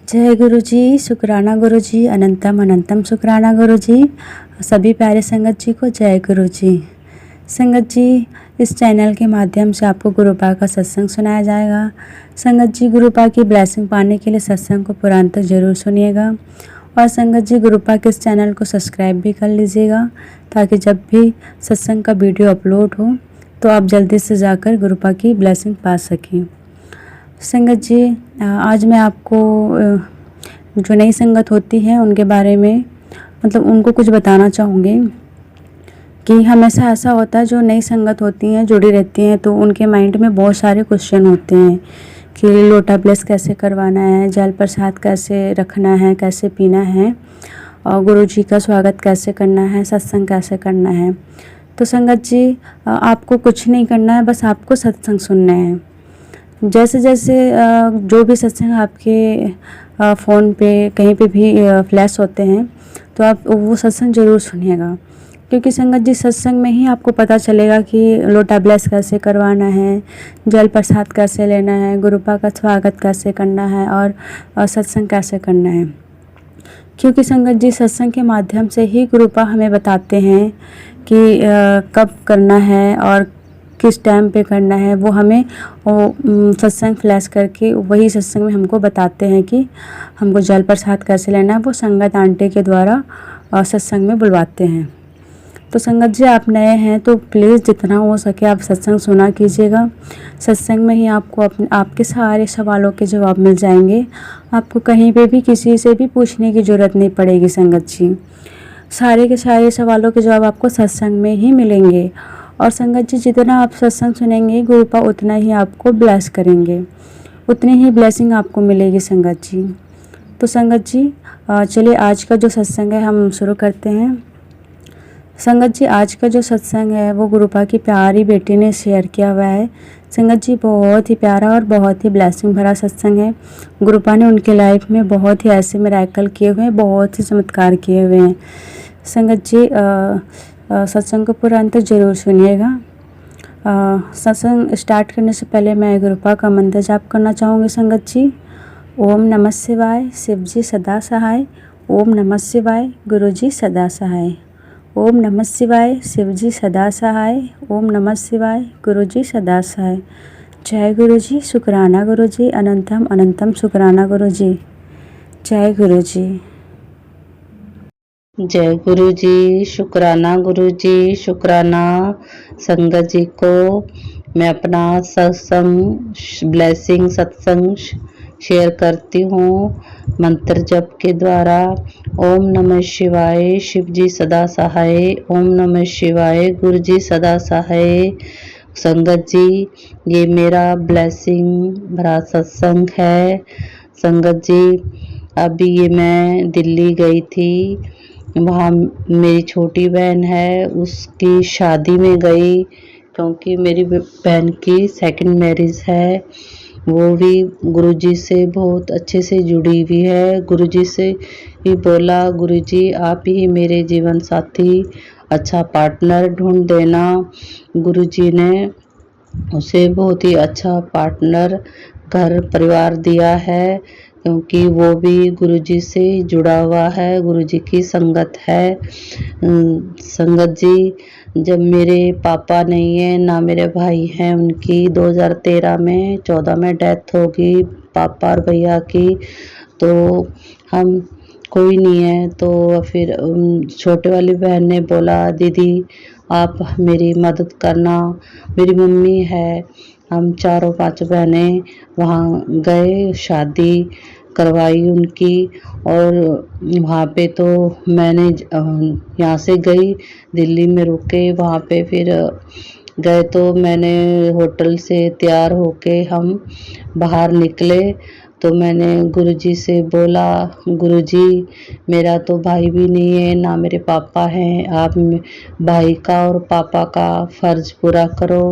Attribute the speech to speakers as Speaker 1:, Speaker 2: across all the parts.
Speaker 1: जय गुरु जी, शुक्राना गुरु जी, अनंतम अनंतम शुक्राना गुरु जी। सभी प्यारे संगत जी को जय गुरु जी। संगत जी, इस चैनल के माध्यम से आपको गुरुपा का सत्संग सुनाया जाएगा। संगत जी, गुरुपा की ब्लेसिंग पाने के लिए सत्संग को पुराण तक जरूर सुनिएगा। और संगत जी, गुरुपा के इस चैनल को सब्सक्राइब भी कर लीजिएगा, ताकि जब भी सत्संग का वीडियो अपलोड हो तो आप जल्दी से जाकर गुरुपा की ब्लेसिंग पा सकें। संगत जी, आज मैं आपको जो नई संगत होती है उनके बारे में उनको कुछ बताना चाहूँगी कि हमेशा ऐसा होता है, जो नई संगत होती हैं, जुड़ी रहती हैं, तो उनके माइंड में बहुत सारे क्वेश्चन होते हैं कि लोटा ब्लेस कैसे करवाना है, जल प्रसाद कैसे रखना है, कैसे पीना है, और गुरु जी का स्वागत कैसे करना है, सत्संग कैसे करना है। तो संगत जी, आपको कुछ नहीं करना है, बस आपको सत्संग सुनना है। जैसे जैसे जो भी सत्संग आपके फ़ोन पे कहीं पे भी फ्लैश होते हैं, तो आप वो सत्संग ज़रूर सुनिएगा, क्योंकि संगत जी, सत्संग में ही आपको पता चलेगा कि लोटा ब्लेस कैसे करवाना है, जल प्रसाद कैसे लेना है, गुरुपा का स्वागत कैसे करना है, और सत्संग कैसे करना है। क्योंकि संगत जी, सत्संग के माध्यम से ही गुरुपा हमें बताते हैं कि कब करना है और किस टाइम पे करना है। वो हमें सत्संग फ्लैश करके वही सत्संग में हमको बताते हैं कि हमको जल प्रसाद कैसे लेना है। वो संगत आंटी के द्वारा सत्संग में बुलवाते हैं। तो संगत जी, आप नए हैं तो प्लीज़ जितना हो सके आप सत्संग सुना कीजिएगा। सत्संग में ही आपको आपके सारे सवालों के जवाब मिल जाएंगे। आपको कहीं पे भी किसी से भी पूछने की ज़रूरत नहीं पड़ेगी। संगत जी, सारे के सारे सवालों के जवाब आपको सत्संग में ही मिलेंगे। और संगत जी, जितना आप सत्संग सुनेंगे, गुरुपा उतना ही आपको ब्लेस करेंगे, उतनी ही ब्लेसिंग आपको मिलेगी। संगत जी, तो संगत जी, चलिए आज का जो सत्संग है हम शुरू करते हैं। संगत जी, आज का जो सत्संग है वो गुरुपा की प्यारी बेटी ने शेयर किया हुआ है। संगत जी, बहुत ही प्यारा और बहुत ही ब्लेसिंग भरा सत्संग है। गुरुपा ने उनके लाइफ में बहुत ही ऐसे मिरेकल किए हुए हैं, बहुत ही चमत्कार किए हुए हैं। संगत जी, सत्संग को पूरा अंत जरूर सुनिएगा। सत्संग स्टार्ट करने से पहले मैं गुरुपा का मंत्र जाप करना चाहूँगी। संगत जी, ओम नमः शिवाय, शिव जी सदा सहाय। ओम नमः शिवाय, गुरु जी सदा सहाय। ओम नमः शिवाय, शिव जी सदा सहाय। ओम नमः शिवाय, गुरु जी सदा सहाय। जय गुरु जी, शुक्राना गुरु जी, अनंतम अनंतम शुक्राना गुरु जी। जय गुरु जी।
Speaker 2: जय गुरु जी, शुक्राना गुरु जी, शुक्राना। संगत जी को मैं अपना सत्संग ब्लेसिंग सत्संग शेयर करती हूँ मंत्र जप के द्वारा। ओम नमः शिवाय, शिव जी सदा सहाय। ओम नमः शिवाय, गुरु जी सदा सहाय। संगत जी, ये मेरा ब्लेसिंग भरा सत्संग है। संगत जी, अभी ये मैं दिल्ली गई थी, वहाँ मेरी छोटी बहन है, उसकी शादी में गई, क्योंकि मेरी बहन की सेकंड मैरिज है। वो भी गुरुजी से बहुत अच्छे से जुड़ी हुई है। गुरुजी से ही बोला, गुरुजी आप ही मेरे जीवन साथी, अच्छा पार्टनर ढूंढ देना। गुरुजी ने उसे बहुत ही अच्छा पार्टनर घर परिवार दिया है, क्योंकि वो भी गुरुजी से जुड़ा हुआ है, गुरुजी की संगत है। संगत जी, जब मेरे पापा नहीं है, ना मेरे भाई हैं, उनकी 2013 में 14 में डेथ होगी पापा और भैया की, तो हम कोई नहीं है। तो फिर छोटे वाली बहन ने बोला, दीदी आप मेरी मदद करना। मेरी मम्मी है, हम चारों पांच बहनें वहाँ गए, शादी करवाई उनकी। और वहाँ पे तो मैंने यहाँ से गई, दिल्ली में रुके, वहाँ पे फिर गए तो मैंने होटल से तैयार होके हम बाहर निकले, तो मैंने गुरुजी से बोला, गुरुजी मेरा तो भाई भी नहीं है, ना मेरे पापा हैं, आप भाई का और पापा का फ़र्ज़ पूरा करो,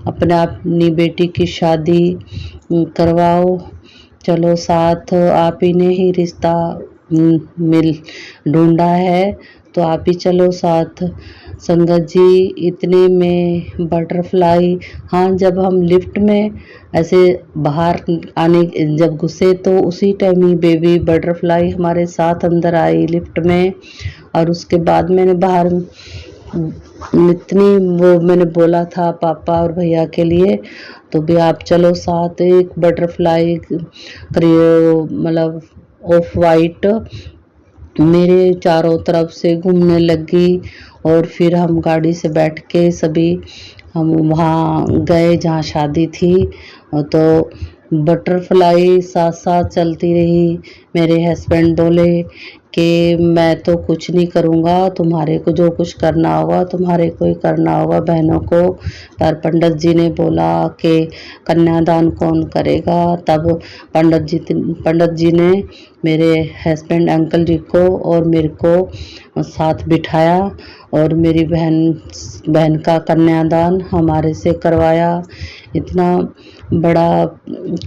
Speaker 2: अपनी बेटी की शादी करवाओ, चलो साथ, आप ही ने ही रिश्ता मिल ढूंढा है, तो आप ही चलो साथ। संगत जी इतने में बटरफ्लाई, हाँ जब हम लिफ्ट में ऐसे बाहर आने जब घुसे तो उसी टाइम ही बेबी बटरफ्लाई हमारे साथ अंदर आई लिफ्ट में। और उसके बाद मैंने बाहर इतनी वो मैंने बोला था पापा और भैया के लिए, तो भी आप चलो साथ। एक बटरफ्लाई मतलब ऑफ वाइट मेरे चारों तरफ से घूमने लगी। और फिर हम गाड़ी से बैठ के सभी हम वहाँ गए जहाँ शादी थी। तो बटरफ्लाई साथ साथ चलती रही। मेरे हस्बैंड बोले कि मैं तो कुछ नहीं करूँगा, तुम्हारे को जो कुछ करना होगा तुम्हारे को ही करना होगा बहनों को। पर पंडित जी ने बोला कि कन्यादान कौन करेगा। तब पंडित जी ने मेरे हस्बैंड अंकल जी को और मेरे को साथ बिठाया और मेरी बहन का कन्यादान हमारे से करवाया। इतना बड़ा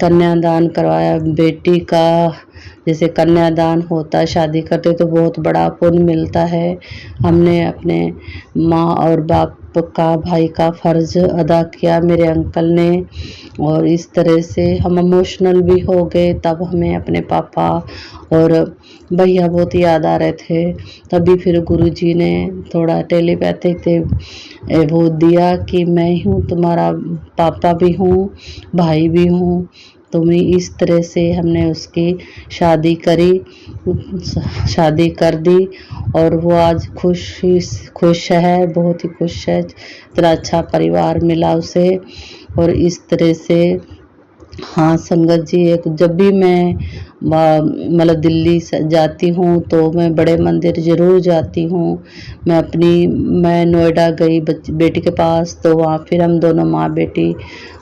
Speaker 2: कन्यादान करवाया बेटी का। जैसे कन्यादान होता है शादी करते तो बहुत बड़ा पुण्य मिलता है। हमने अपने माँ और बाप का भाई का फर्ज अदा किया मेरे अंकल ने। और इस तरह से हम इमोशनल भी हो गए। तब हमें अपने पापा और भैया बहुत याद आ रहे थे। तभी फिर गुरुजी ने थोड़ा टेलीपैथिक वो दिया कि मैं हूँ तुम्हारा पापा भी हूँ भाई भी हूँ। तो मैं इस तरह से हमने उसकी शादी कर दी। और वो आज खुश है, बहुत ही खुश है। इतना अच्छा परिवार मिला उसे। और इस तरह से हाँ संगत जी, एक जब भी मैं मतलब दिल्ली जाती हूँ तो मैं बड़े मंदिर ज़रूर जाती हूँ। मैं नोएडा गई बेटी के पास, तो वहाँ फिर हम दोनों माँ बेटी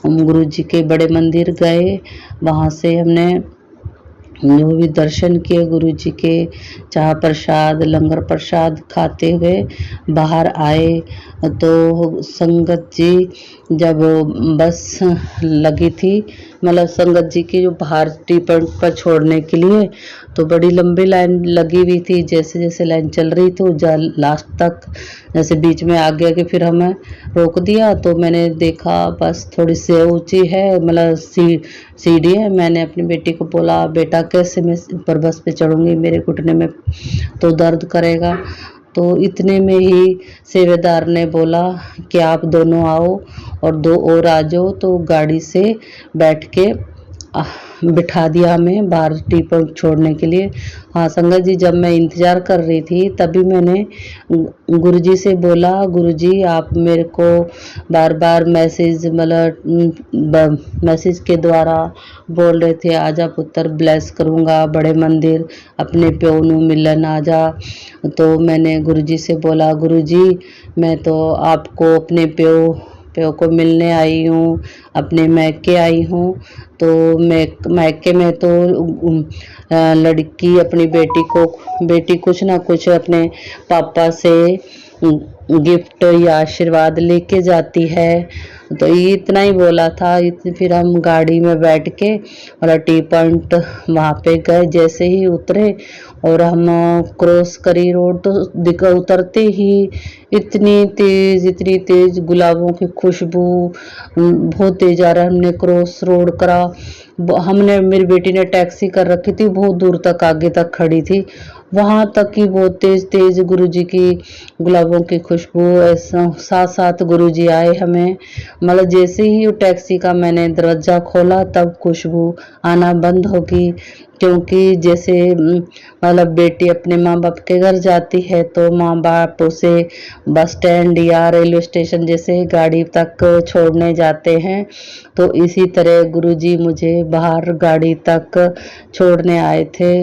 Speaker 2: गुरुजी के बड़े मंदिर गए। वहाँ से हमने जो भी दर्शन किए गुरुजी के, चाह प्रसाद लंगर प्रसाद खाते हुए बाहर आए। तो संगत जी जब बस लगी थी, मतलब संगत जी की जो बाहर टी पॉइंट पर छोड़ने के लिए, तो बड़ी लंबी लाइन लगी हुई थी। जैसे जैसे लाइन चल रही थी लास्ट तक, जैसे बीच में आ गया कि फिर हमें रोक दिया। तो मैंने देखा बस थोड़ी सी ऊंची है, मतलब सीढ़ी है। मैंने अपनी बेटी को बोला बेटा कैसे मैं ऊपर बस पे चढ़ूंगी, मेरे घुटने में तो दर्द करेगा। तो इतने में ही सेवेदार ने बोला कि आप दोनों आओ और दो और आ जाओ। तो गाड़ी से बैठ के बिठा दिया हमें बाहर टी पॉइंट छोड़ने के लिए। हाँ संगत जी, जब मैं इंतज़ार कर रही थी तभी मैंने गुरुजी से बोला, गुरुजी आप मेरे को बार बार मैसेज के द्वारा बोल रहे थे आजा पुत्र ब्लेस करूँगा बड़े मंदिर अपने प्यो नू मिलन आजा। तो मैंने गुरुजी से बोला गुरुजी मैं तो आपको अपने प्यो को मिलने आई हूँ, अपने मैके आई हूँ। तो मैके में तो लड़की अपनी बेटी कुछ ना कुछ अपने पापा से गिफ्ट या आशीर्वाद लेके जाती है। तो ये इतना ही बोला था। फिर हम गाड़ी में बैठ के और टी पॉइंट वहाँ पे गए। जैसे ही उतरे और हम क्रॉस करी रोड, तो उतरते ही इतनी तेज गुलाबों की खुशबू बहुत तेज आ रहा। हमने क्रॉस रोड करा। मेरी बेटी ने टैक्सी कर रखी थी, बहुत दूर तक आगे तक खड़ी थी, वहां तक ही बहुत तेज गुरुजी की गुलाबों की खुशबू। ऐसा साथ साथ गुरुजी आए हमें, मतलब जैसे ही टैक्सी का मैंने दरवाजा खोला तब खुशबू आना बंद होगी। क्योंकि जैसे मतलब बेटी अपने माँ बाप के घर जाती है तो माँ बाप उसे बस स्टैंड या रेलवे स्टेशन जैसे गाड़ी तक छोड़ने जाते हैं, तो इसी तरह गुरुजी मुझे बाहर गाड़ी तक छोड़ने आए थे।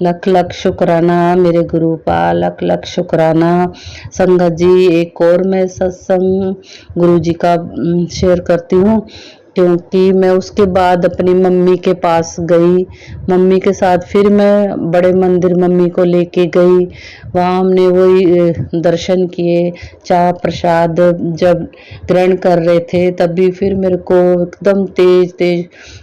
Speaker 2: लख लख शुक्राना मेरे गुरु पा, लख लख शुक्राना। संगत जी, एक और मैं सत्संग गुरुजी का शेयर करती हूँ, क्योंकि मैं उसके बाद अपनी मम्मी के पास गई। मम्मी के साथ फिर मैं बड़े मंदिर मम्मी को लेके गई। वहाँ हमने वही दर्शन किए। चाह प्रसाद जब ग्रहण कर रहे थे तभी फिर मेरे को एकदम तेज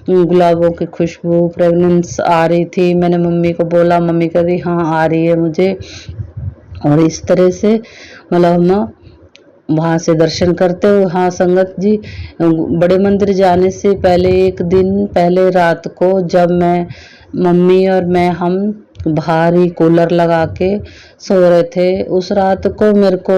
Speaker 2: गुलाबों की खुशबू फ्रेगनेंस आ रही थी। मैंने मम्मी को बोला, मम्मी कह रही हाँ आ रही है मुझे। और इस तरह से मतलब हम वहाँ से दर्शन करते हुए, हाँ संगत जी, बड़े मंदिर जाने से पहले एक दिन पहले रात को जब मैं मम्मी और मैं हम बाहर ही कूलर लगा के सो रहे थे, उस रात को मेरे को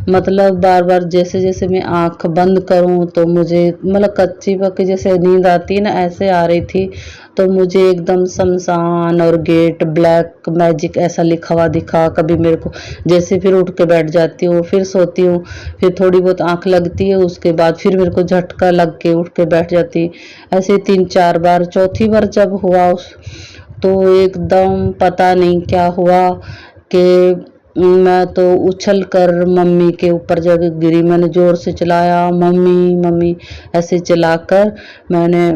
Speaker 2: मतलब बार बार जैसे जैसे मैं आंख बंद करूं तो मुझे मतलब कच्ची पक्की जैसे नींद आती है ना, ऐसे आ रही थी। तो मुझे एकदम शमशान और गेट ब्लैक मैजिक ऐसा लिखा हुआ दिखा। कभी मेरे को जैसे फिर उठ के बैठ जाती हूँ, फिर सोती हूँ, फिर थोड़ी बहुत आंख लगती है, उसके बाद फिर मेरे को झटका लग के उठ के बैठ जाती। ऐसे 3-4 बार, चौथी बार जब हुआ तो एकदम पता नहीं क्या हुआ कि मैं तो उछल कर मम्मी के ऊपर जब गिरी। मैंने जोर से चिल्लाया, मम्मी मम्मी ऐसे चिल्लाकर मैंने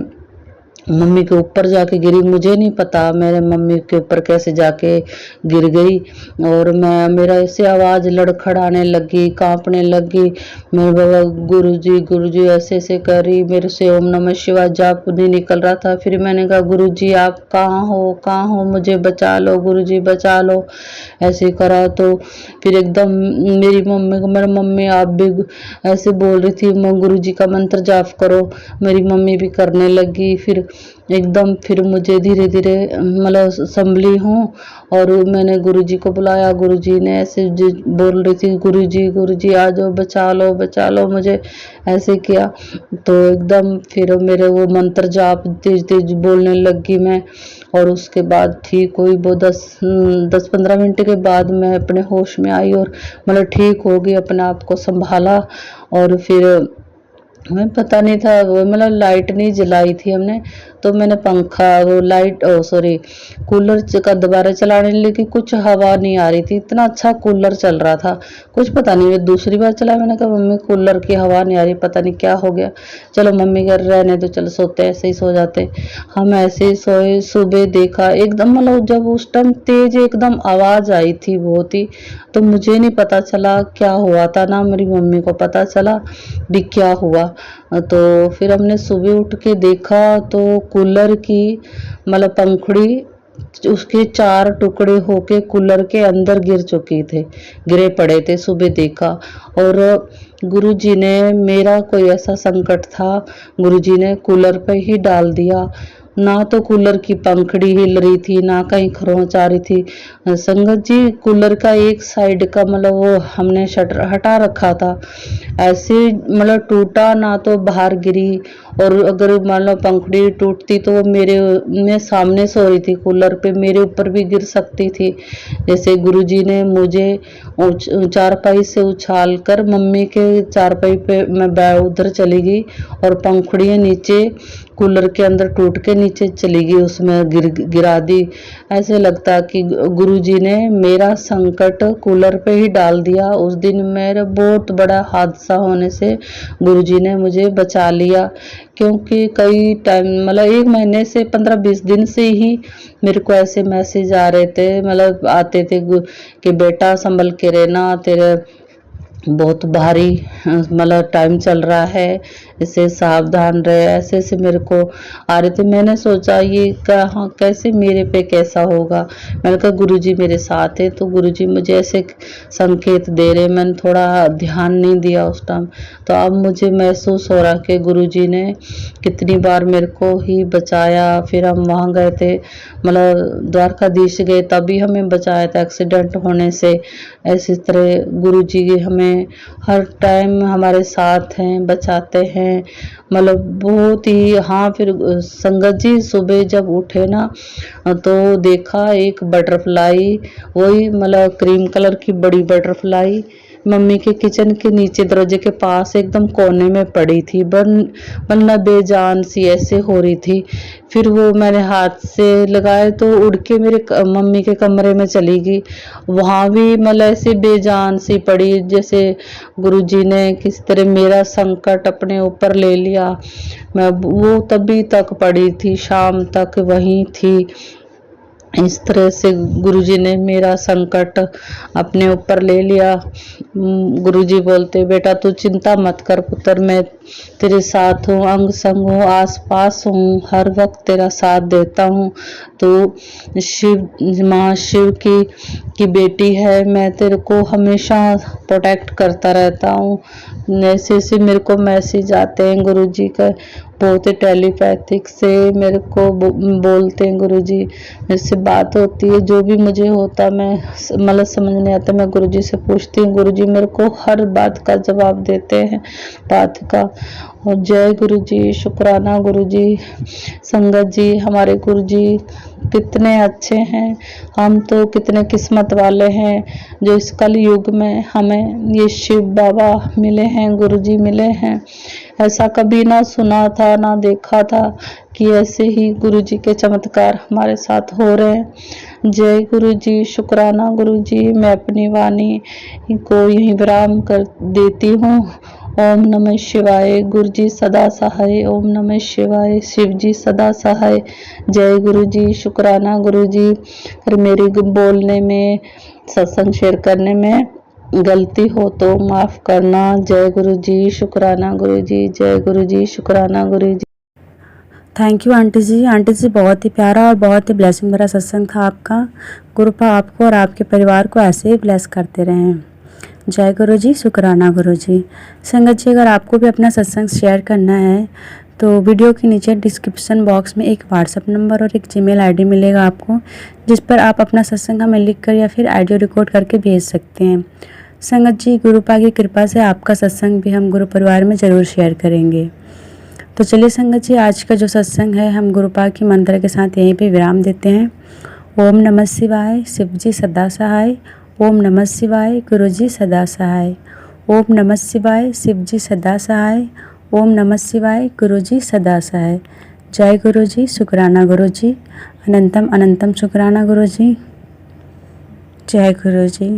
Speaker 2: मम्मी के ऊपर जाके गिरी। मुझे नहीं पता मेरे मम्मी के ऊपर कैसे जाके गिर गई, और मैं मेरा ऐसे आवाज़ लड़खड़ाने लगी, कांपने लगी। मेरे बाबा गुरुजी ऐसे ऐसे कर रही, मेरे से ओम नमः शिवाय जाप नहीं निकल रहा था। फिर मैंने कहा गुरुजी आप कहाँ हो, मुझे बचा लो गुरुजी बचा लो, ऐसे करा। तो फिर एकदम मेरी मम्मी आप भी ऐसे बोल रही थी, गुरुजी का मंत्र जाप करो। मेरी मम्मी भी करने लगी। फिर एकदम फिर मुझे धीरे धीरे मतलब संभली हूँ, और मैंने गुरुजी को बुलाया। गुरुजी ने ऐसे बोल रही थी, गुरुजी आ जाओ, बचा लो मुझे, ऐसे किया। तो एकदम फिर मेरे वो मंत्र जाप तेज तेज बोलने लगी मैं, और उसके बाद ठीक हुई। वो 10-15 मिनट के बाद मैं अपने होश में आई और मतलब ठीक हो गई, अपने आप को संभाला। और फिर हमें पता नहीं था, वो मतलब लाइट नहीं जलाई थी हमने, तो मैंने पंखा वो लाइट सॉरी कूलर का दोबारा चलाने लगी। कुछ हवा नहीं आ रही थी, इतना अच्छा कूलर चल रहा था। कुछ पता नहीं, मैं दूसरी बार चलाया, मैंने कहा मम्मी कूलर की हवा नहीं आ रही, पता नहीं क्या हो गया। चलो मम्मी कर रहने तो चलो सोते, ऐसे ही सो जाते। हम ऐसे ही सोए। सुबह देखा एकदम मतलब जब उस टाइम तेज एकदम आवाज़ आई थी बहुत ही, तो मुझे नहीं पता चला क्या हुआ था, ना मेरी मम्मी को पता चला भी क्या हुआ। तो फिर हमने सुबह उठ के देखा तो कूलर की मतलब पंखुड़ी उसके 4 टुकड़े होके कूलर के अंदर गिरे पड़े थे। सुबह देखा, और गुरुजी ने मेरा कोई ऐसा संकट था, गुरुजी ने कूलर पे ही डाल दिया। ना तो कूलर की पंखड़ी हिल रही थी, ना कहीं खरोंच आ रही थी। संगत जी कूलर का एक साइड का मतलब वो हमने शटर हटा रखा था, ऐसे मतलब टूटा ना तो बाहर गिरी। और अगर मान लो पंखड़ी टूटती तो वो मेरे मैं सामने सो रही थी कूलर पे, मेरे ऊपर भी गिर सकती थी। जैसे गुरुजी ने मुझे चारपाई से उछाल कर मम्मी के चारपाई पे मैं उधर चली गई, और पंखुड़ियाँ नीचे कूलर के अंदर टूट के नीचे चली गई, उसमें गिरा दी। ऐसे लगता कि गुरुजी ने मेरा संकट कूलर पे ही डाल दिया। उस दिन मेरा बहुत बड़ा हादसा होने से गुरुजी ने मुझे बचा लिया, क्योंकि कई टाइम मतलब 1 महीने से 15-20 दिन से ही मेरे को ऐसे मैसेज आ रहे थे, मतलब आते थे कि बेटा संभल के रहना, तेरे बहुत भारी मतलब टाइम चल रहा है, इससे सावधान रहे, ऐसे ऐसे मेरे को आ रहे थे। मैंने सोचा ये कहाँ कैसे मेरे पे कैसा होगा। मैंने कहा गुरुजी मेरे साथ है, तो गुरुजी मुझे ऐसे संकेत दे रहे। मैंने थोड़ा ध्यान नहीं दिया उस टाइम, तो अब मुझे महसूस हो रहा कि गुरुजी ने कितनी बार मेरे को ही बचाया। फिर हम वहाँ गए थे, मतलब द्वारकाधीश गए, तभी हमें बचाया था एक्सीडेंट होने से। ऐसी तरह गुरुजी हमें हर टाइम हमारे साथ हैं, बचाते हैं, मतलब बहुत ही। हाँ फिर संगत जी सुबह जब उठे ना तो देखा एक बटरफ्लाई, वही मतलब क्रीम कलर की बड़ी बटरफ्लाई मम्मी के किचन के नीचे दरवाजे के पास एकदम कोने में पड़ी थी, वरना बेजान सी ऐसे हो रही थी। फिर वो मैंने हाथ से लगाए तो उड़ के मेरे मम्मी के कमरे में चली गई। वहाँ भी मतलब ऐसे बेजान सी पड़ी, जैसे गुरुजी ने किस तरह मेरा संकट अपने ऊपर ले लिया। मैं वो तभी तक पड़ी थी, शाम तक वहीं थी। इस तरह से गुरुजी ने मेरा संकट अपने ऊपर ले लिया। गुरुजी बोलते, बेटा तू चिंता मत कर पुत्र, मैं तेरे साथ हूँ, अंग संग हूँ, आस पास हूँ, हर वक्त तेरा साथ देता हूँ। तू माँ शिव की बेटी है, मैं तेरे को हमेशा प्रोटेक्ट करता रहता हूँ। ऐसे ऐसे मेरे को मैसेज आते हैं गुरुजी का, बहुत ही टेलीपैथिक से मेरे को बोलते हैं गुरुजी, मेरे से बात होती है, जो भी मुझे होता मैं मतलब समझ नहीं आता, मैं गुरुजी से पूछती हूँ, गुरुजी मेरे को हर बात का जवाब देते हैं, बात का। और जय गुरुजी, शुक्राना गुरुजी। संगत जी, हमारे गुरुजी कितने अच्छे हैं, हम तो कितने किस्मत वाले हैं जो इस कल युग में हमें ये शिव बाबा मिले हैं, गुरुजी मिले हैं। ऐसा कभी ना सुना था ना देखा था कि ऐसे ही गुरुजी के चमत्कार हमारे साथ हो रहे हैं। जय गुरुजी, शुक्राना गुरुजी। मैं अपनी वाणी को यहीं विराम कर देती हूँ। ओम नमः शिवाय। गुरुजी सदा सहाय। ओम नमः शिवाय। शिव जी सदा सहाय। जय गुरुजी, शुक्राना गुरुजी। और मेरी बोलने में, सत्संग शेयर करने में गलती हो तो माफ़ करना। जय गुरुजी, शुक्राना गुरुजी। जय गुरुजी, शुक्राना गुरुजी।
Speaker 1: थैंक यू आंटी जी। आंटी जी, बहुत ही प्यारा और बहुत ही ब्लेसिंग भरा सत्संग था आपका। गुरुपा आपको और आपके परिवार को ऐसे ही ब्लेस करते रहें। जय गुरु जी, शुक्राना गुरु जी। संगत जी, अगर आपको भी अपना सत्संग शेयर करना है तो वीडियो के नीचे डिस्क्रिप्शन बॉक्स में एक व्हाट्सएप नंबर और एक जीमेल आईडी मिलेगा आपको, जिस पर आप अपना सत्संग हमें लिख कर या फिर ऑडियो रिकॉर्ड करके भेज सकते हैं। संगत जी, गुरुपा की कृपा से आपका सत्संग भी हम गुरु परिवार में ज़रूर शेयर करेंगे। तो चलिए संगत जी, आज का जो सत्संग है हम गुरुपा की मंत्र के साथ यहीं पे विराम देते हैं। ओम नमः शिवाय। शिव जी सदा सहाय। ओम नमः शिवाय। गुरु जी सदा सहाय। ओम नमः शिवाय। शिव जी सदा सहाय। ओम नमः शिवाय। गुरु जी सदा सहाय। जय गुरु जी, शुक्राना गुरु जी। अनंतम अनंतम शुक्राना गुरु जी। जय गुरु जी।